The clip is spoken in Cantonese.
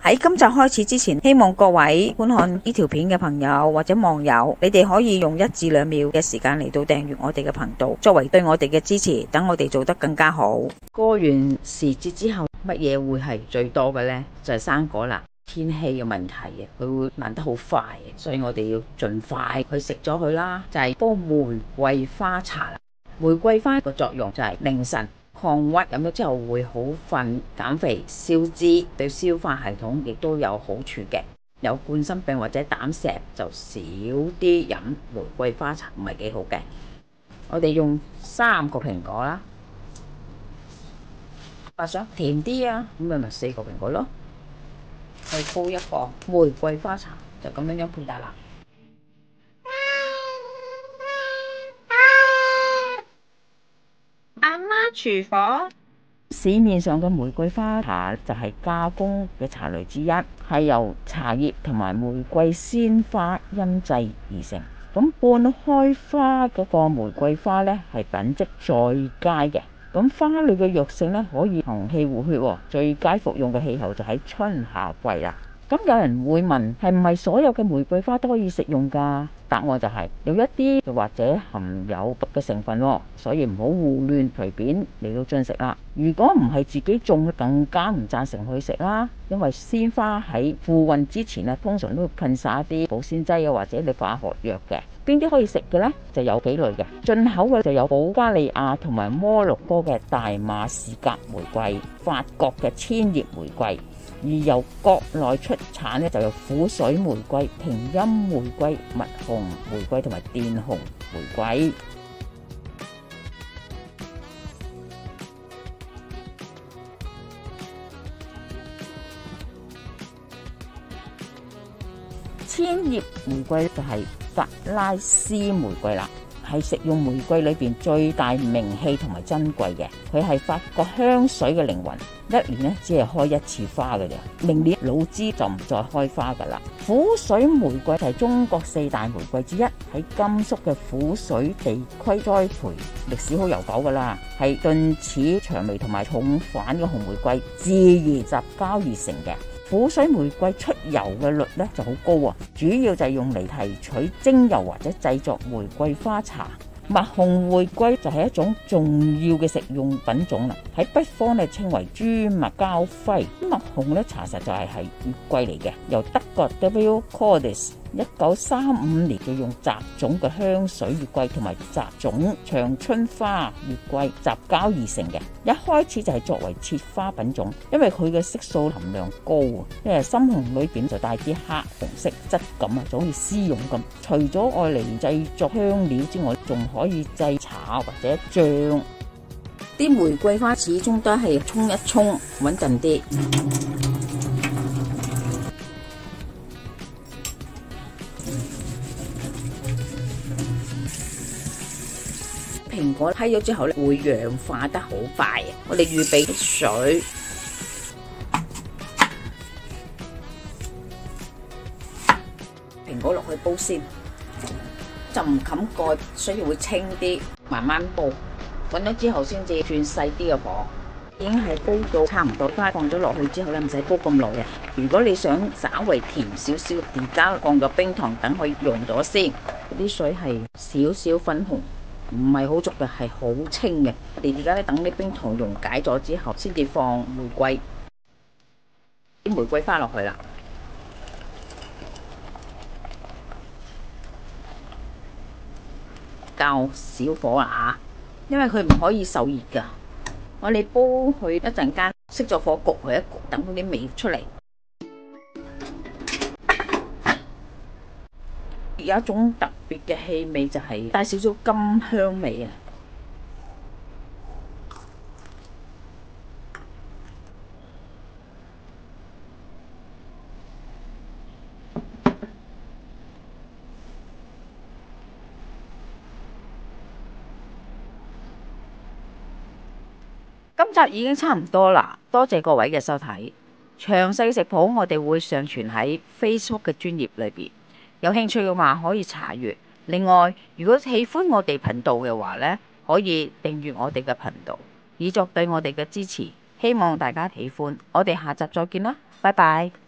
喺今集開始之前，希望各位觀看呢條片嘅朋友或者網友，你哋可以用1至2秒嘅時間嚟到訂閱我哋嘅頻道，作為對我哋嘅支持，等我哋做得更加好。過完時節之後，乜嘢會係最多嘅呢？就係生果啦。天氣嘅問題啊，佢會爛得好快，所以我哋要盡快去食咗佢啦。就係煲玫瑰花茶啦。玫瑰花個作用就係寧神抗鬱，飲咗之後會好瞓、減肥、消脂，對消化系統亦都有好處嘅。有冠心病或者膽石就少啲飲玫瑰花茶，唔係幾好嘅。我哋用3個蘋果啦，或想甜啲啊，咁咪4個蘋果咯。去煲一個玫瑰花茶，就咁樣配搭啦。阿媽廚房。市面上嘅玫瑰花茶就係加工嘅茶類之一，係由茶葉同埋玫瑰鮮花醃製而成。咁半開花嗰個玫瑰花呢，係品質最佳嘅。咁花類嘅藥性呢，可以行氣活血，最佳服用嘅氣候就喺春夏季啦。咁有人會問，係唔係所有嘅玫瑰花都可以食用㗎？答案就係有一啲或者含有毒嘅成分，所以唔好胡亂隨便嚟到進食啦。如果唔係自己種，更加唔贊成去食啦。因為鮮花喺付運之前啊，通常都會噴灑一啲保鮮劑啊，或者你化學藥嘅。邊啲可以食嘅呢？就有幾類嘅。進口嘅就有保加利亞同埋摩洛哥嘅大馬士革玫瑰、法國嘅千葉玫瑰。而由國內出產呢，就有苦水玫瑰、平陰玫瑰、蜜紅玫瑰同埋澱紅玫瑰。千葉玫瑰就係法拉斯玫瑰啦，係食用玫瑰裏邊最大名氣同埋珍貴嘅。佢係法國香水嘅靈魂，一年呢只係開1次花嘅啫。明年老枝就唔再開花噶啦。苦水玫瑰係中國4大玫瑰之一，喺甘肅嘅苦水地區栽培，歷史好悠久噶啦，係鈍齒薔薇同埋重瓣嘅紅玫瑰自然雜交而成嘅。苦水玫瑰出油嘅率呢就好高啊，主要就係用嚟提取精油或者製作玫瑰花茶。蜜紅玫瑰就係一種重要嘅食用品種啦，喺北方咧稱為朱蜜膠輝。蜜紅咧查實就係月桂嚟嘅，由德國 W. Cordis 1935年就用雜種嘅香水月桂同埋雜種長春花月桂雜交而成嘅。一開始就係作為切花品種，因為佢嘅色素含量高啊，因為深紅裏邊就帶啲黑紅色質感啊，就好似絲絨咁。除咗愛嚟製作香料之外，仲可以製茶或者醬。啲玫瑰花始終都係沖一沖穩陣啲。蘋果批咗之後咧，會氧化得好快。我哋預備水，蘋果落去煲先，就唔冚蓋，所以會清啲，慢慢煲。滾咗之後先至轉細啲嘅火。已經係煲到差唔多，花放咗落去之後咧，唔使煲咁耐啊。如果你想稍微甜少少，而家放咗冰糖等佢溶咗先。啲水係少少粉紅，唔係好足嘅，係好清嘅。你而家咧等啲冰糖溶解咗之後，先至放玫瑰，啲玫瑰花落去啦。較小火啦嚇，因為佢唔可以受熱㗎。我哋煲佢一陣間，熄咗火焗佢一焗，等嗰啲味出嚟。有一種特別嘅氣味，就係帶少少甘香味啊！今集已經差唔多啦，多謝各位嘅收睇。詳細食譜我哋會上傳喺 Facebook 嘅專頁裏邊，有興趣嘅話可以查閱。另外，如果喜歡我哋頻道嘅話呢，可以訂閱我哋嘅頻道，以作對我哋嘅支持。希望大家喜歡，我哋下集再見啦，拜拜。